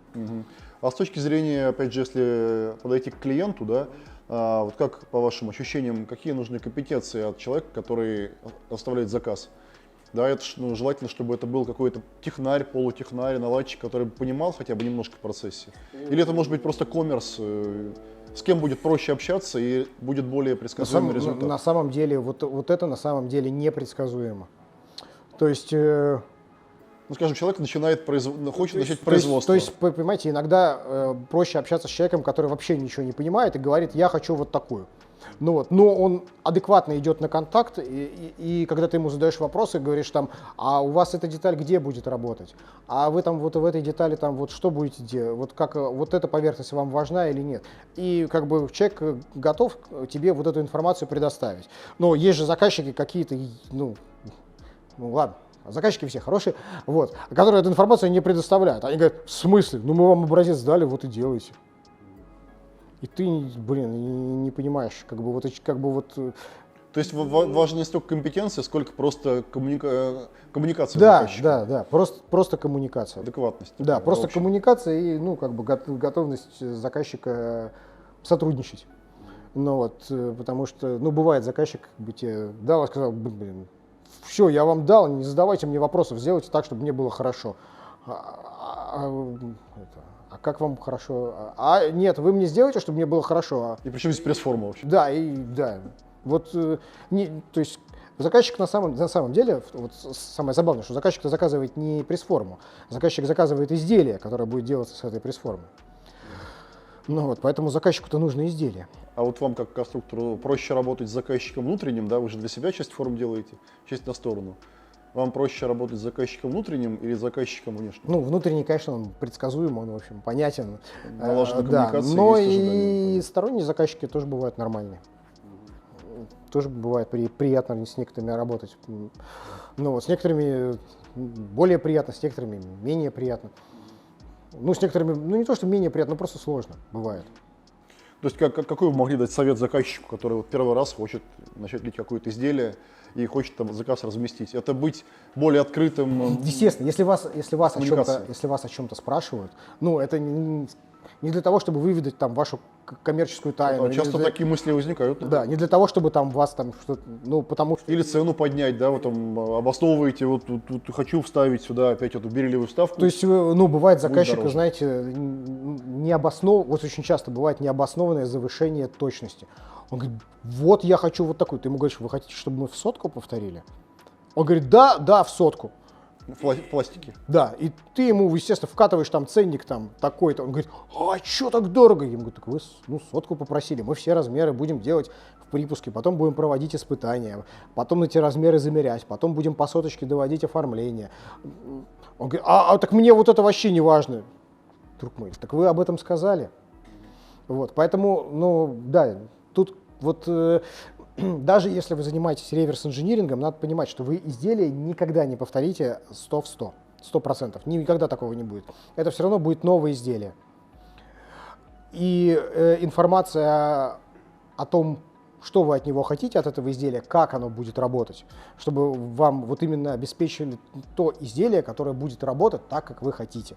А с точки зрения, опять же, если подойти к клиенту, да, вот как по вашим ощущениям, какие нужны компетенции от человека, который оставляет заказ? Да, это желательно, чтобы это был какой-то технарь, полутехнарь, наладчик, который понимал хотя бы немножко в процессе. Или это может быть просто коммерс, с кем будет проще общаться и будет более предсказуемый результат. На самом деле, вот это на самом деле непредсказуемо. То есть... скажем, человек хочет начать производство. То есть, понимаете, иногда проще общаться с человеком, который вообще ничего не понимает и говорит: я хочу вот такую. Но он адекватно идет на контакт, и когда ты ему задаешь вопросы, говоришь там: а у вас эта деталь где будет работать? А вы там вот в этой детали там вот что будете делать? Вот как вот эта поверхность вам важна или нет? И как бы человек готов тебе вот эту информацию предоставить. Но есть же заказчики какие-то, ну ладно. Заказчики все хорошие, которые эту информацию не предоставляют. Они говорят: в смысле? Ну мы вам образец дали, вот и делайте. И ты, не понимаешь, То есть важна не столько компетенция, сколько просто коммуникация с Да, заказчиком. да, просто коммуникация. Адекватность. Да, просто коммуникация и готовность заказчика сотрудничать. Потому что, бывает, заказчик тебе дал и сказал: все, я вам дал, не задавайте мне вопросов, сделайте так, чтобы мне было хорошо. А как вам хорошо? Нет, вы мне сделаете, чтобы мне было хорошо. И причем здесь пресс-форма вообще? Да, то есть заказчик на самом деле, самое забавное, что заказчик-то заказывает не пресс-форму, заказчик заказывает изделие, которое будет делаться с этой пресс-формой. Поэтому заказчику-то нужно изделие. А вот вам, как конструктору, проще работать с заказчиком внутренним, да? Вы же для себя часть форм делаете, часть на сторону. Вам проще работать с заказчиком внутренним или с заказчиком внешним? Внутренний, конечно, он предсказуем, он, в общем, понятен. Налажена коммуникация, но есть и сторонние заказчики тоже бывают нормальные. Тоже бывает приятно с некоторыми работать. С некоторыми более приятно, с некоторыми менее приятно. С некоторыми, не то, что менее приятно, но просто сложно бывает. То есть какой вы могли дать совет заказчику, который первый раз хочет начать лить какое-то изделие и хочет там заказ разместить? Это быть более открытым. Естественно, если вас о чем-то спрашивают, это не для того, чтобы выведать там вашу коммерческую тайну. Часто такие мысли возникают. Да, не для того, чтобы там вас там что-то, потому что... Или цену поднять, да, вот там обосновываете, вот тут хочу вставить сюда опять эту бериллиевую вставку. То есть, бывает заказчика, знаете, вот очень часто бывает необоснованное завышение точности. Он говорит: вот я хочу вот такую. Ты ему говоришь: вы хотите, чтобы мы в сотку повторили? Он говорит: да, в сотку. В пластике. Да, и ты ему, естественно, вкатываешь там ценник там такой-то. Он говорит: а что так дорого? Я ему говорю: так вы сотку попросили, мы все размеры будем делать в припуске, потом будем проводить испытания, потом эти размеры замерять, потом будем по соточке доводить оформление. Он говорит: так мне вот это вообще не важно. Друг мой, так вы об этом сказали. Поэтому, да, тут даже если вы занимаетесь реверс-инжинирингом, надо понимать, что вы изделие никогда не повторите 100 в 100, 100%. Никогда такого не будет. Это все равно будет новое изделие. И информация о том, что вы от него хотите, от этого изделия, как оно будет работать, чтобы вам вот именно обеспечили то изделие, которое будет работать так, как вы хотите.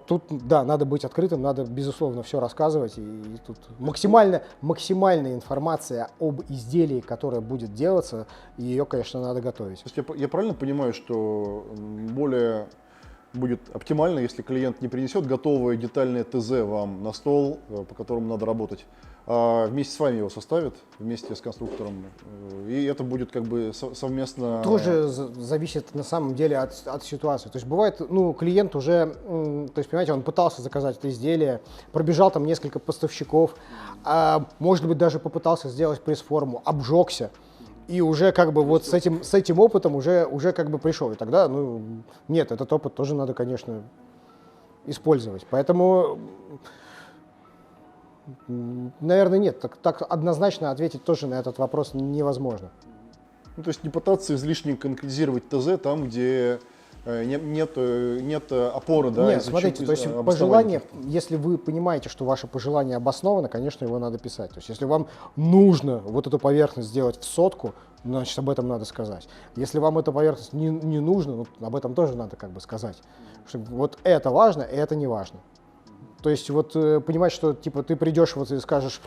Тут, да, надо быть открытым, надо, безусловно, все рассказывать. И тут максимальная информация об изделии, которое будет делаться, ее, конечно, надо готовить. То есть я правильно понимаю, что более будет оптимально, если клиент не принесет готовое детальное ТЗ вам на стол, по которому надо работать, а вместе с вами его составит, вместе с конструктором, и это будет как бы совместно... Тоже зависит на самом деле от ситуации. То есть бывает, ну, клиент уже, то есть, понимаете, он пытался заказать это изделие, пробежал там несколько поставщиков, может быть, даже попытался сделать пресс-форму, обжегся, и уже как бы вот с этим опытом уже как бы пришел. И тогда, ну, нет, этот опыт тоже надо, конечно, использовать. Поэтому, наверное, нет. Так однозначно ответить тоже на этот вопрос невозможно. Ну, то есть не пытаться излишне конкретизировать ТЗ там, где нет опоры, да? Нет, смотрите, то есть пожелание, если вы понимаете, что ваше пожелание обосновано, конечно, его надо писать. То есть если вам нужно вот эту поверхность сделать в сотку, значит, об этом надо сказать. Если вам эта поверхность не нужна, ну, об этом тоже надо как бы сказать. Что вот это важно, и это не важно. То есть вот понимать, что типа ты придешь вот и скажешь,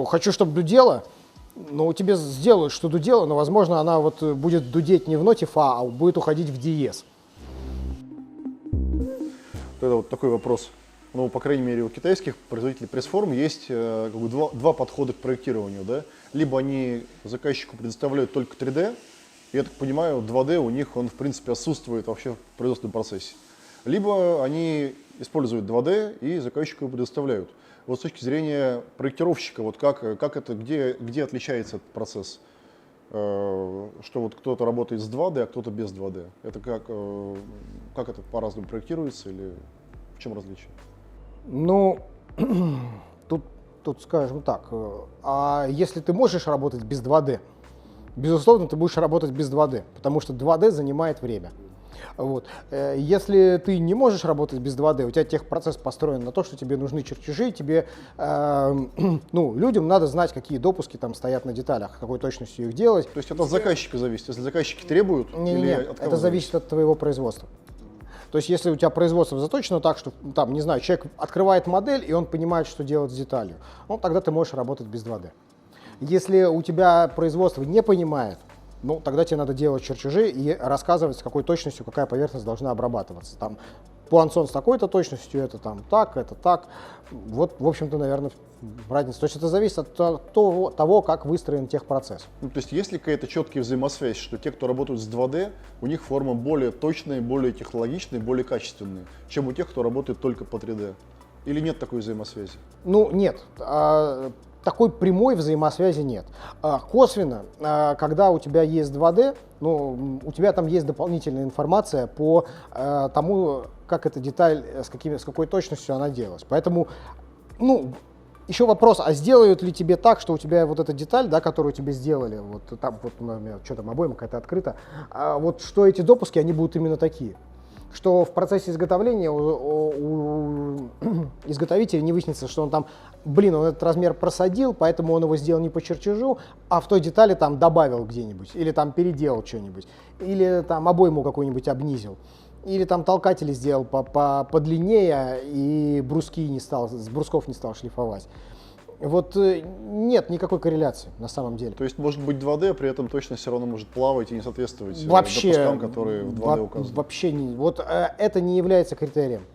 хочу, чтобы дудела, но тебе сделают, что дудела, но, возможно, она вот будет дудеть не в ноте фа, а будет уходить в диез. Это вот такой вопрос. Ну, по крайней мере, у китайских производителей пресс-форм есть как бы два подхода к проектированию. Да? Либо они заказчику предоставляют только 3D, и, я так понимаю, 2D у них, он, в принципе, отсутствует вообще в производственном процессе. Либо они используют 2D и заказчику его предоставляют. Вот с точки зрения проектировщика, вот как это, где отличается этот процесс? Что вот кто-то работает с 2D, а кто-то без 2D. Это как это по-разному проектируется или в чем различие? Ну, тут скажем так, а если ты можешь работать без 2D, безусловно, ты будешь работать без 2D, потому что 2D занимает время. Вот. Если ты не можешь работать без 2D, у тебя техпроцесс построен на то, что тебе нужны чертежи, тебе, ну, людям надо знать, какие допуски там стоят на деталях, какой точностью их делать. То есть это от заказчика зависит? Если заказчики требуют? Нет, это зависит от твоего производства. То есть если у тебя производство заточено так, что, там, не знаю, человек открывает модель, и он понимает, что делать с деталью, ну, тогда ты можешь работать без 2D. Если у тебя производство не понимает, ну, тогда тебе надо делать чертежи и рассказывать, с какой точностью какая поверхность должна обрабатываться. Там пуансон с такой-то точностью, это там так, это так. Вот, в общем-то, наверное, разница. То есть это зависит от того, как выстроен техпроцесс. Ну, то есть есть ли какая-то четкая взаимосвязь, что те, кто работают с 2D, у них форма более точная, более технологичная, более качественная, чем у тех, кто работает только по 3D? Или нет такой взаимосвязи? Ну, нет. Такой прямой взаимосвязи нет. Косвенно, когда у тебя есть 2D, ну, у тебя там есть дополнительная информация по тому, как эта деталь, с какой точностью она делалась. Поэтому, ну, еще вопрос, а сделают ли тебе так, что у тебя вот эта деталь, да, которую тебе сделали, вот там, вот, что там, обойма какая-то открыта, вот что эти допуски, они будут именно такие. Что в процессе изготовления у изготовителя не выяснится, что он там, он этот размер просадил, поэтому он его сделал не по чертежу, а в той детали там добавил где-нибудь, или там переделал что-нибудь, или там обойму какую-нибудь обнизил, или там толкатели сделал подлиннее и с брусков не стал шлифовать. Вот нет никакой корреляции на самом деле. То есть может быть 2D, а при этом точность все равно может плавать и не соответствовать вообще, допускам, которые в 2D указаны? Вообще не. Вот это не является критерием.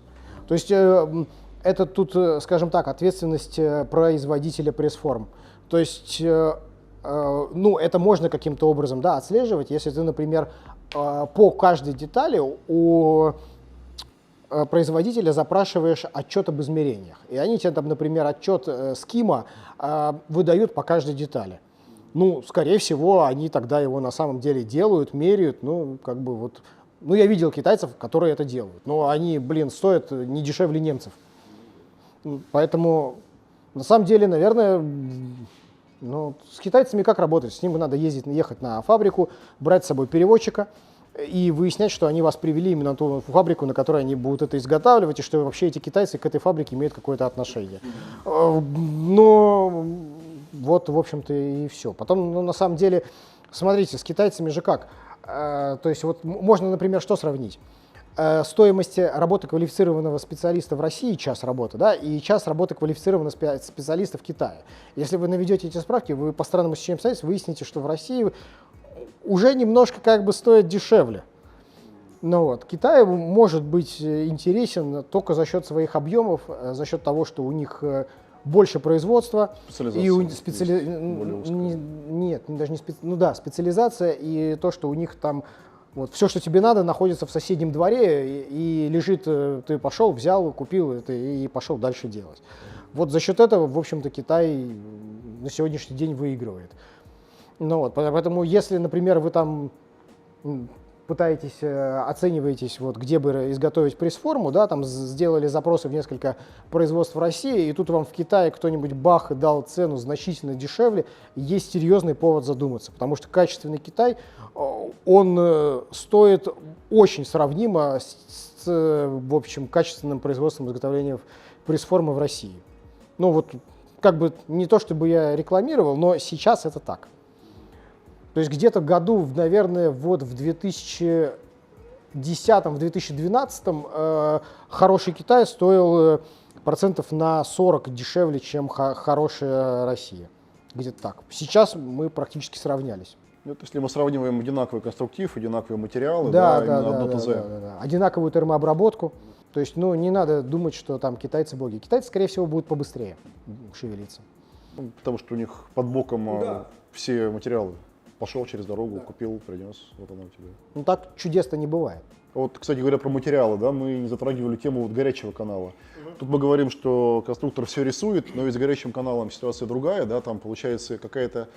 То есть это тут, скажем так, ответственность производителя пресс-форм. То есть, ну, это можно каким-то образом, да, отслеживать, если ты, например, по каждой детали у производителя запрашиваешь отчет об измерениях. И они тебе там, например, отчет скима выдают по каждой детали. Ну, скорее всего, они тогда его на самом деле делают, меряют, ну, как бы вот. Ну, я видел китайцев, которые это делают, но они, стоят не дешевле немцев. Поэтому, на самом деле, наверное, ну, с китайцами как работать? С ними надо ехать на фабрику, брать с собой переводчика, и выяснять, что они вас привели именно на ту фабрику, на которой они будут это изготавливать, и что вообще эти китайцы к этой фабрике имеют какое-то отношение. Но Вот, в общем-то, и все. Потом, ну, на самом деле, смотрите, с китайцами же как? То есть вот можно, например, что сравнить? Стоимость работы квалифицированного специалиста в России, час работы, да, и час работы квалифицированного специалиста в Китае. Если вы наведете эти справки, вы по странному стечению обстоятельств выясните, что в России уже немножко как бы стоит дешевле. Ну вот, Китай может быть интересен только за счет своих объемов, за счет того, что у них больше производства. И нет, даже не ну да, специализация и то, что у них там вот все, что тебе надо, находится в соседнем дворе и лежит, ты пошел, взял, купил это и пошел дальше делать. Вот за счет этого, в общем-то, Китай на сегодняшний день выигрывает. Ну вот, поэтому если, например, вы там пытаетесь, оцениваетесь, вот, где бы изготовить пресс-форму, да, там сделали запросы в несколько производств в России, и тут вам в Китае кто-нибудь бах и дал цену значительно дешевле, есть серьезный повод задуматься, потому что качественный Китай, он стоит очень сравнимо с, в общем, качественным производством изготовления пресс-формы в России. Ну вот, как бы не то чтобы я рекламировал, но сейчас это так. То есть где-то году, наверное, вот в 2010-2012 хороший Китай стоил процентов на 40 дешевле, чем хорошая Россия. Где-то так. Сейчас мы практически сравнялись. Это если мы сравниваем одинаковый конструктив, одинаковые материалы, да, одно ТЗ. Да. Одинаковую термообработку. То есть, ну, не надо думать, что там китайцы боги. Китайцы, скорее всего, будут побыстрее шевелиться. Ну, потому что у них под боком все материалы. Пошел через дорогу, купил, принес, вот оно у тебя. Ну так чудес-то не бывает. Вот, кстати говоря, про материалы, да, мы не затрагивали тему вот горячего канала. Тут мы говорим, что конструктор все рисует, но ведь с горячим каналом ситуация другая, да, там получается какая-то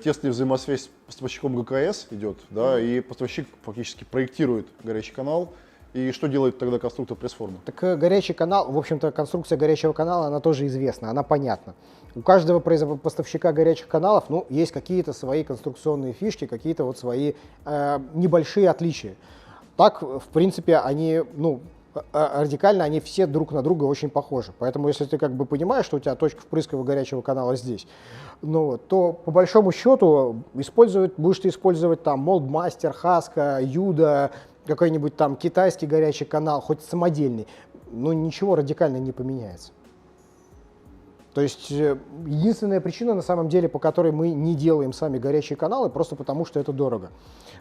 тесная взаимосвязь с поставщиком ГКС идет, да, и поставщик фактически проектирует горячий канал. И что делает тогда конструктор пресс-формы? Так горячий канал, в общем-то, конструкция горячего канала, она тоже известна, она понятна. У каждого поставщика горячих каналов, ну, есть какие-то свои конструкционные фишки, какие-то вот свои небольшие отличия. Так, в принципе, они, ну, радикально они все друг на друга очень похожи. Поэтому, если ты как бы понимаешь, что у тебя точка впрыска горячего канала здесь, ну, то по большому счету будешь ты использовать там Moldmaster, Haska, Юда, какой-нибудь там китайский горячий канал, хоть самодельный, но ничего радикально не поменяется. То есть единственная причина, на самом деле, по которой мы не делаем сами горячие каналы, просто потому что это дорого.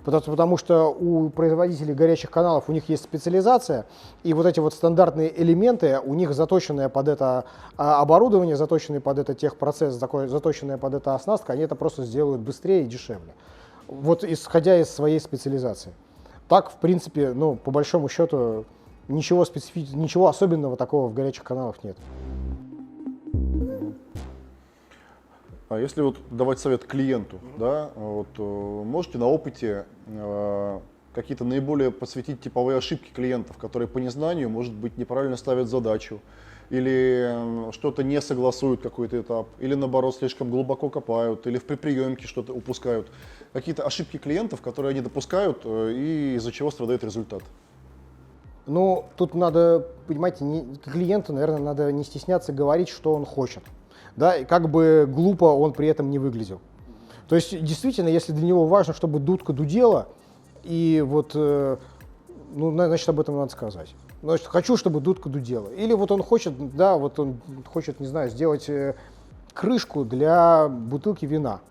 Потому что у производителей горячих каналов у них есть специализация, и вот эти вот стандартные элементы, у них заточенное под это оборудование, заточенное под это техпроцесс, заточенное под это оснастка, они это просто сделают быстрее и дешевле. Вот исходя из своей специализации. Так, в принципе, ну, по большому счету, ничего особенного такого в горячих каналах нет. А если вот давать совет клиенту, да, вот, можете на опыте какие-то наиболее подсветить типовые ошибки клиентов, которые по незнанию, может быть, неправильно ставят задачу, или что-то не согласуют какой-то этап, или наоборот слишком глубоко копают, или в приприемке что-то упускают. Какие-то ошибки клиентов, которые они допускают и из-за чего страдает результат. Ну, тут надо, понимаете, клиенту, наверное, надо не стесняться говорить, что он хочет. Да, и как бы глупо он при этом не выглядел. То есть, действительно, если для него важно, чтобы дудка дудела, и вот, ну, значит, об этом надо сказать. Значит, хочу, чтобы дудка дудела. Или вот он хочет, да, вот он хочет, не знаю, сделать крышку для бутылки вина.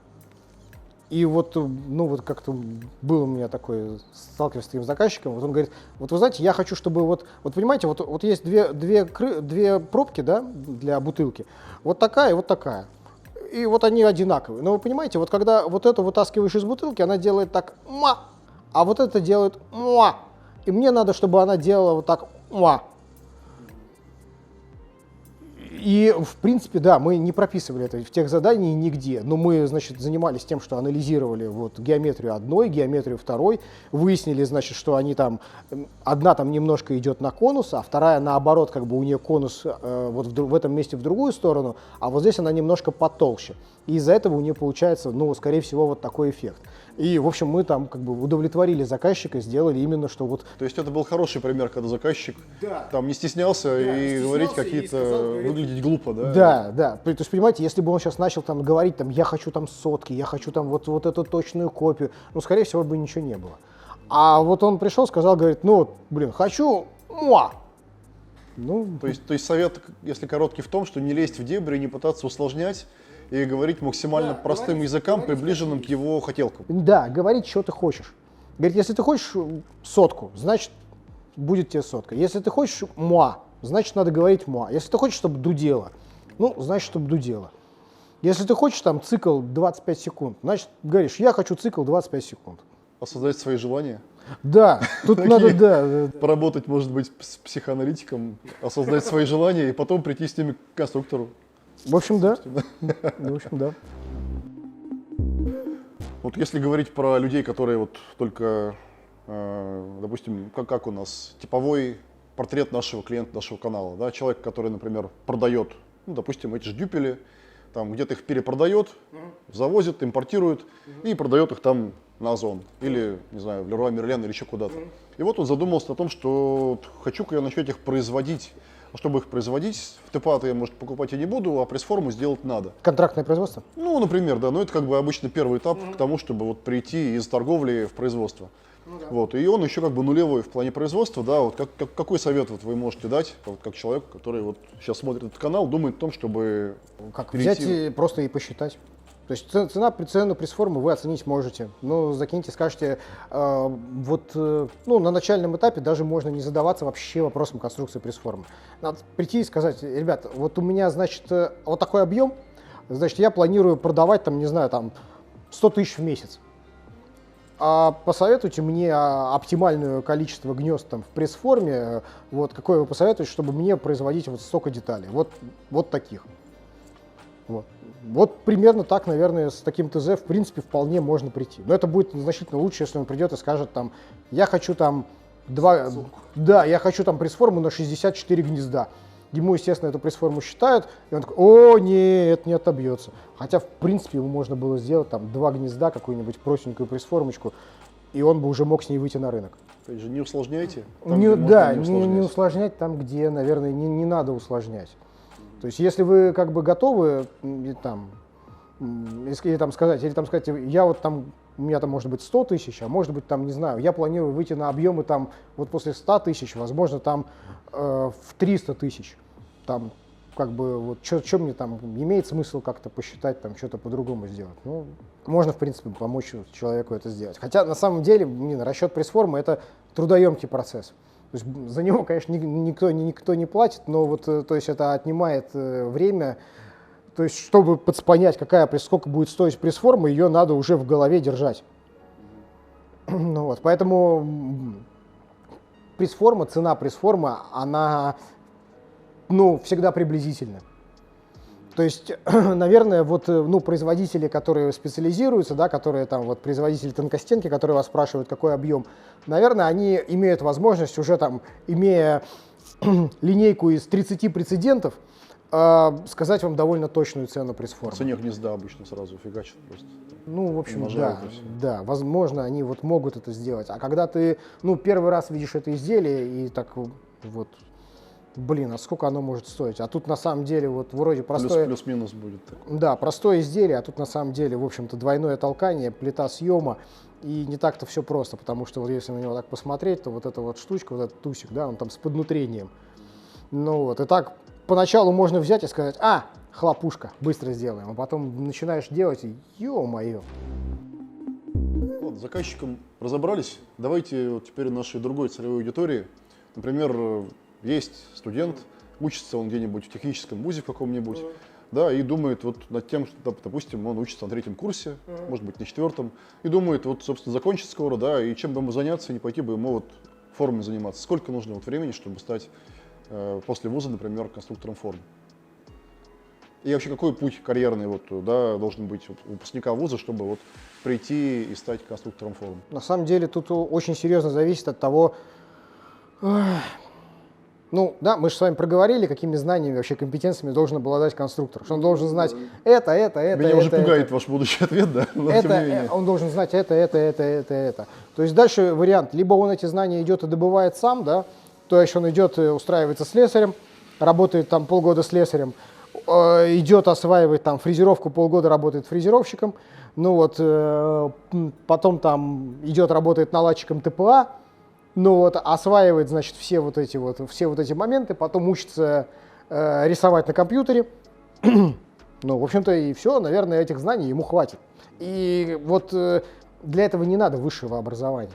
И вот, ну, вот как-то был у меня такой, сталкивался с таким заказчиком, вот он говорит, вот вы знаете, я хочу, чтобы вот понимаете, вот есть две пробки, да, для бутылки, вот такая и вот такая. И вот они одинаковые. Но вы понимаете, вот когда вот эту вытаскиваешь из бутылки, она делает так «ма», а вот это делает «ма». И мне надо, чтобы она делала вот так «ма». И, в принципе, да, мы не прописывали это в тех заданиях нигде, но мы, значит, занимались тем, что анализировали вот геометрию одной, геометрию второй, выяснили, значит, что они там, одна там немножко идет на конус, а вторая наоборот, как бы у нее конус вот в этом месте в другую сторону, а вот здесь она немножко потолще. И из-за этого у нее получается, ну, скорее всего, вот такой эффект. И, в общем, мы там как бы удовлетворили заказчика, сделали именно, что вот... То есть это был хороший пример, когда заказчик там не стеснялся и говорить какие-то, выглядеть глупо, да? Да, да. То есть, понимаете, если бы он сейчас начал там говорить, там, я хочу там сотки, я хочу там вот эту точную копию, ну, скорее всего, бы ничего не было. А вот он пришел, сказал, говорит, ну, блин, хочу, муа. Ну, То есть совет, если короткий, в том, что не лезть в дебри, не пытаться усложнять и говорить максимально простым языком, приближенным к его хотелкам. да, говорить, что ты хочешь. Говорит, если ты хочешь сотку, значит, будет тебе сотка. Если ты хочешь муа, значит, надо говорить муа. Если ты хочешь, чтобы дудело, ну, значит, чтобы дудело. Если ты хочешь там цикл 25 секунд, значит, говоришь, я хочу цикл 25 секунд. Осознать свои желания. Да, тут надо, да. Поработать, может быть, с психоаналитиком, осознать свои желания и потом прийти с ними к конструктору. В общем, да. В общем, да. Вот если говорить про людей, которые вот только, допустим, как у нас, типовой портрет нашего клиента, нашего канала, да, человек, который, например, продает, ну, допустим, эти же дюпели, там где-то их перепродает, завозит, импортирует и продает их там на Озон или, не знаю, в Леруа Мерлен или еще куда-то. И вот он задумался о том, что хочу-ка я начать их производить. А чтобы их производить, в ТПА я, может, покупать я не буду, а пресс-форму сделать надо. Контрактное производство? Ну, например, да, но это как бы обычно первый этап к тому, чтобы вот прийти из торговли в производство. Вот, и он еще как бы нулевой в плане производства, да, вот какой совет вот вы можете дать, вот, как человек, который вот сейчас смотрит этот канал, думает о том, чтобы Как перейти... взять и просто и посчитать. То есть цену пресс-формы вы оценить можете. Ну, закиньте, скажете, ну, на начальном этапе даже можно не задаваться вообще вопросом конструкции пресс-формы. Надо прийти и сказать, ребят, вот у меня, значит, вот такой объем, значит, я планирую продавать, там, не знаю, там, 100 тысяч в месяц. А посоветуйте мне оптимальное количество гнезд там в пресс-форме, вот, какое вы посоветуете, чтобы мне производить вот столько деталей, вот таких. Вот примерно так, наверное, с таким ТЗ в принципе вполне можно прийти. Но это будет значительно лучше, если он придет и скажет там, я хочу там я хочу там пресс-форму на 64 гнезда. Ему, естественно, эту пресс-форму считают, и он такой, о, нет, не отобьется. Хотя, в принципе, ему можно было сделать там 2 гнезда, какую-нибудь простенькую пресс-формочку, и он бы уже мог с ней выйти на рынок. Опять же, не усложняйте. Не усложнять там, где, наверное, не надо усложнять. То есть, если вы как бы готовы, там, или там сказать, я вот там, у меня там может быть 100 тысяч, а может быть там, не знаю, я планирую выйти на объемы там, вот после 100 тысяч, возможно, там в 300 тысяч. Там, как бы, вот, что мне там, имеет смысл как-то посчитать, там, что-то по-другому сделать. Ну, можно, в принципе, помочь человеку это сделать. Хотя, на самом деле, расчет пресс-формы – это трудоемкий процесс. То есть за него, конечно, никто не платит, но вот, то есть это отнимает время. То есть, чтобы понять, сколько будет стоить пресс-форма, ее надо уже в голове держать. Ну, вот, поэтому пресс-форма, цена пресс-формы, она, ну, всегда приблизительна. То есть, наверное, вот, ну, производители, которые специализируются, да, которые там, вот, производители тонкостенки, которые вас спрашивают, какой объем, наверное, они имеют возможность уже там, имея линейку из 30 прецедентов, сказать вам довольно точную цену пресс-формы. В цене гнезда обычно сразу фигачат просто. Ну, в общем, да, возможно, они вот могут это сделать. А когда ты, ну, первый раз видишь это изделие и так вот, блин, а сколько оно может стоить? А тут на самом деле вот вроде простое... Плюс-минус будет. Такое. Да, простое изделие, а тут на самом деле, в общем-то, двойное толкание, плита съема. И не так-то все просто, потому что вот если на него так посмотреть, то вот эта вот штучка, вот этот тусик, да, он там с поднутрением. Ну вот, и так поначалу можно взять и сказать, хлопушка, быстро сделаем. А потом начинаешь делать, и ё-моё. Ладно, с заказчиком разобрались. Давайте вот теперь нашей другой целевой аудитории. Например, есть студент, учится он где-нибудь в техническом вузе каком-нибудь, да, и думает вот над тем, что, допустим, он учится на 3-м курсе, может быть, на 4-м, и думает, вот, собственно, закончит скоро, да, и чем бы ему заняться, не пойти бы ему вот формами заниматься. Сколько нужно вот времени, чтобы стать после вуза, например, конструктором форм? И вообще, какой путь карьерный вот, да, должен быть вот, у выпускника вуза, чтобы вот прийти и стать конструктором форм? На самом деле тут очень серьезно зависит от того, Ну, да, мы же с вами проговорили, какими знаниями, вообще компетенциями должен обладать конструктор. Что он должен знать это. Меня уже пугает ваш будущий ответ, да? Но тем не менее. Он должен знать это. То есть дальше вариант, либо он эти знания идет и добывает сам, да, то есть он идет и устраивается слесарем, работает там полгода слесарем, идет осваивает там фрезеровку, полгода работает фрезеровщиком, ну вот, потом там идет, работает наладчиком ТПА, ну вот, осваивает, значит, все вот эти моменты, потом учится рисовать на компьютере. Ну, в общем-то, и все, наверное, этих знаний ему хватит. И вот для этого не надо высшего образования.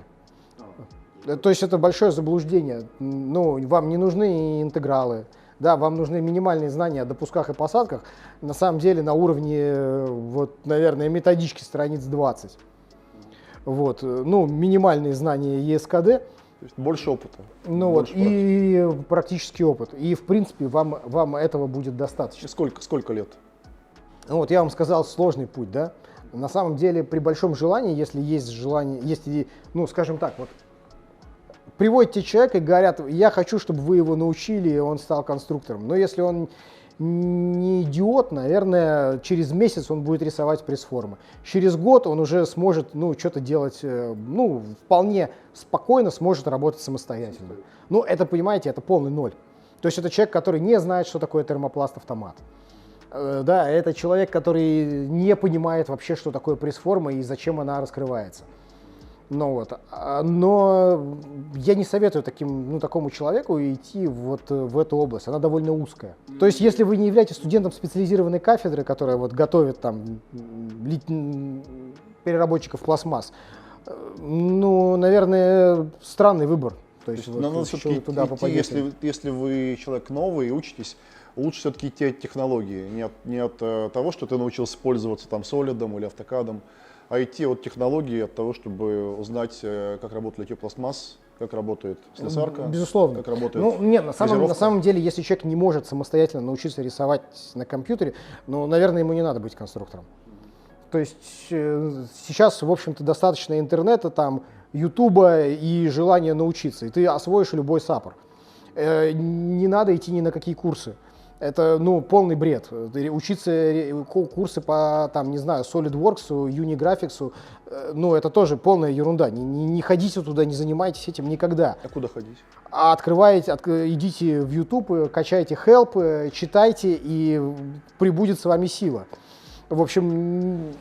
То есть это большое заблуждение. Ну, вам не нужны интегралы, да, вам нужны минимальные знания о допусках и посадках, на самом деле на уровне, вот, наверное, методички страниц 20. Вот, ну, минимальные знания ЕСКД. То есть больше опыта. Ну больше вот, и практический опыт. И, в принципе, вам этого будет достаточно. И сколько лет? Ну вот, я вам сказал, сложный путь, да. На самом деле, при большом желании, если есть желание, если, ну, скажем так, вот, приводите человека и говорят, я хочу, чтобы вы его научили, и он стал конструктором. Но если он не идиот, наверное, через месяц он будет рисовать пресс-формы. Через год он уже сможет, ну, что-то делать, ну, вполне спокойно сможет работать самостоятельно. Ну, это, понимаете, это полный ноль. То есть это человек, который не знает, что такое термопласт-автомат. Да, это человек, который не понимает вообще, что такое пресс-форма и зачем она раскрывается. Ну вот. Но я не советую такому человеку идти вот в эту область, она довольно узкая. То есть если вы не являетесь студентом специализированной кафедры, которая вот готовит там переработчиков пластмасс, ну, наверное, странный выбор. То есть вот, надо все-таки туда попадете. если вы человек новый и учитесь, лучше все-таки идти от технологии, не от того, что ты научился пользоваться там солидом или автокадом, а идти от технологии, от того, чтобы узнать, как работает литье пластмасс, как работает слесарка, безусловно. как работает Ну, нет, на фрезеровка. самом деле, если человек не может самостоятельно научиться рисовать на компьютере, ну, наверное, ему не надо быть конструктором. То есть сейчас, в общем-то, достаточно интернета, там, Ютуба и желания научиться, и ты освоишь любой саппор. Не надо идти ни на какие курсы. Это, ну, полный бред. Учиться курсы по, там, не знаю, SolidWorks, Unigraphics, ну, это тоже полная ерунда. Не ходите туда, не занимайтесь этим никогда. А куда ходить? А идите в YouTube, качайте Help, читайте, и прибудет с вами сила. В общем,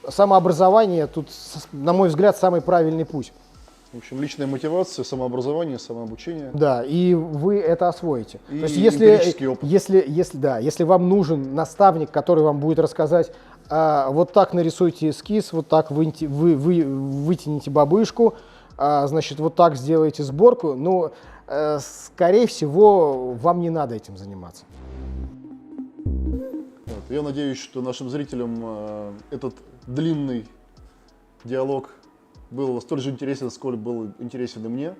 самообразование тут, на мой взгляд, самый правильный путь. В общем, личная мотивация, самообразование, самообучение. Да, и вы это освоите. И то есть, эмпирический опыт. если вам нужен наставник, который вам будет рассказать, вот так нарисуйте эскиз, вот так вытяните бабышку, значит, вот так сделайте сборку, ну, скорее всего, вам не надо этим заниматься. Вот. Я надеюсь, что нашим зрителям этот длинный диалог был столь же интересен, сколь был интересен и мне.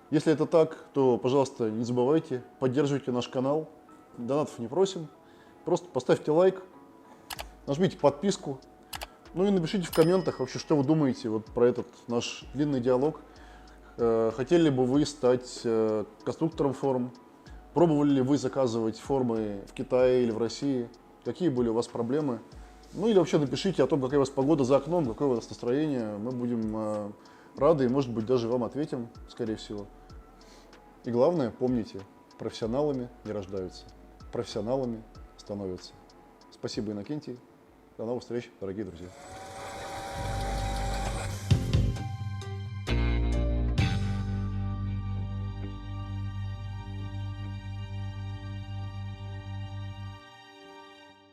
Если это так, то, пожалуйста, не забывайте, поддерживайте наш канал. Донатов не просим. Просто поставьте лайк, нажмите подписку. Ну и напишите в комментах вообще, что вы думаете вот про этот наш длинный диалог. Хотели бы вы стать конструктором форм? Пробовали ли вы заказывать формы в Китае или в России? Какие были у вас проблемы? Ну или вообще напишите о том, какая у вас погода за окном, какое у вас настроение. Мы будем рады и, может быть, даже вам ответим, скорее всего. И главное, помните, профессионалами не рождаются, профессионалами становятся. Спасибо, Иннокентий. До новых встреч, дорогие друзья.